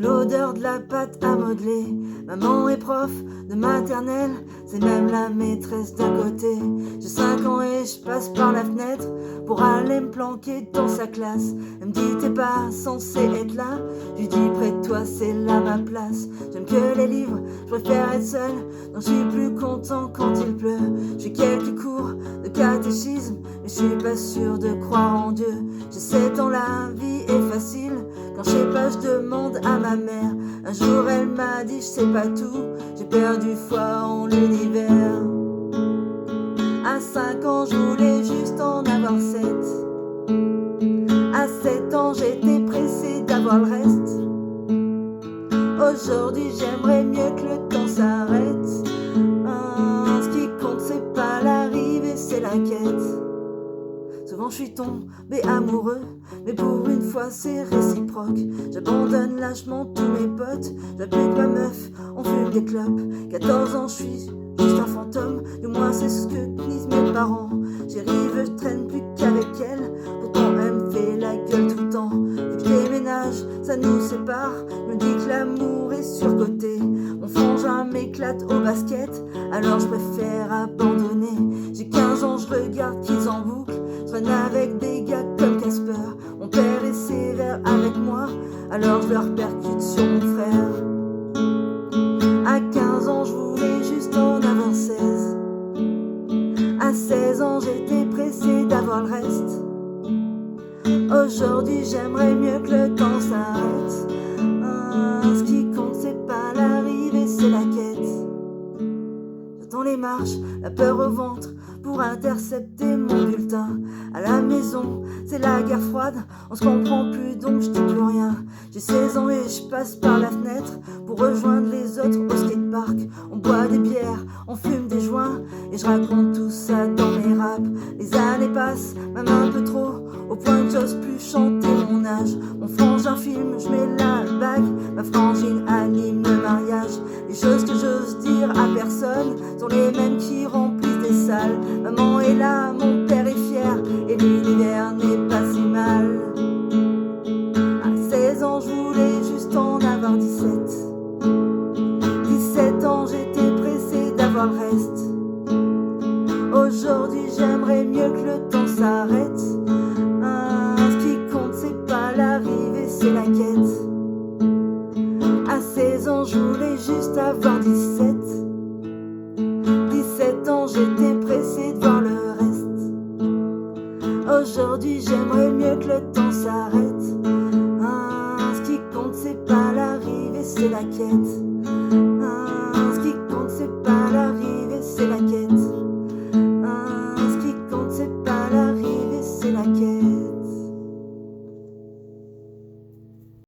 l'odeur de la pâte à modeler. Maman est prof de maternelle, c'est même la maîtresse d'à côté. J'ai 5 ans et je passe par la fenêtre pour aller me planquer dans sa classe. Elle me dit t'es pas censé être là. Je lui dis près de toi c'est là ma place. J'aime que les livres, je préfère être seule. Non je suis plus content quand il pleut. J'ai quelques cours de catéchisme, mais je suis pas sûre de croire en Dieu. J'ai 7 ans, la vie est facile. Quand je sais pas, je demande à ma mère. Un jour elle m'a dit je sais pas tout, j'ai perdu foi en l'univers. À 5 ans je voulais juste en avoir 7. À 7 ans j'étais pressée d'avoir le reste. Aujourd'hui j'aimerais mieux que le temps s'arrête. Ce qui compte c'est pas l'arrivée, c'est la quête. Souvent je suis tombé amoureux, mais pour une fois c'est réciproque. J'abandonne lâchement tous mes potes, j'applique ma meuf, on fume des clopes. 14 ans je suis juste un fantôme, du moins c'est ce que disent mes parents. J'arrive, je traîne plus qu'avec elle, pourtant elle me fait la gueule tout le temps. Vu que je déménage, ça nous sépare, je me dis que l'amour est surcoté. Mon frangin m'éclate au basket, alors je préfère abandonner. J'ai 15 ans, je regarde qu'ils en boucle, je traîne avec des gars comme Casper. Mon père est sévère avec moi, alors je leur percute sur mon frère. À 15 ans, je voulais juste en avoir 16. À 16 ans, j'étais pressée d'avoir le reste. Aujourd'hui, j'aimerais mieux que le temps s'arrête. Ce qui compte, c'est pas l'arrivée, c'est la quête. J'attends les marches, la peur au ventre, pour intercepter mon bulletin. À la maison, c'est la guerre froide, on se comprend plus donc je dis plus rien. J'ai 16 ans et je passe par la fenêtre pour rejoindre les autres au skatepark. On boit des bières, on fume des joints et je raconte tout ça dans mes raps. Les années passent, même un peu trop, au point que j'ose plus chanter mon âge. Mon frangin filme, je mets la bague, ma frangine anime le mariage. Les choses que j'ose dire à personne sont les mêmes qui remplissent des salles. Maman est là, mon père est fier, et l'univers n'est pas si mal. À 16 ans, je voulais juste en avoir 17. 17 ans, j'étais pressée d'avoir le reste. Aujourd'hui, j'aimerais mieux que le temps s'arrête. Ce qui compte, c'est pas l'arrivée, c'est la quête. À 16 ans, je voulais juste avoir 17. 17 ans, j'étais pressée de voir le reste. Aujourd'hui, j'aimerais mieux que le temps s'arrête. Ce qui compte, c'est pas l'arrivée, c'est la quête.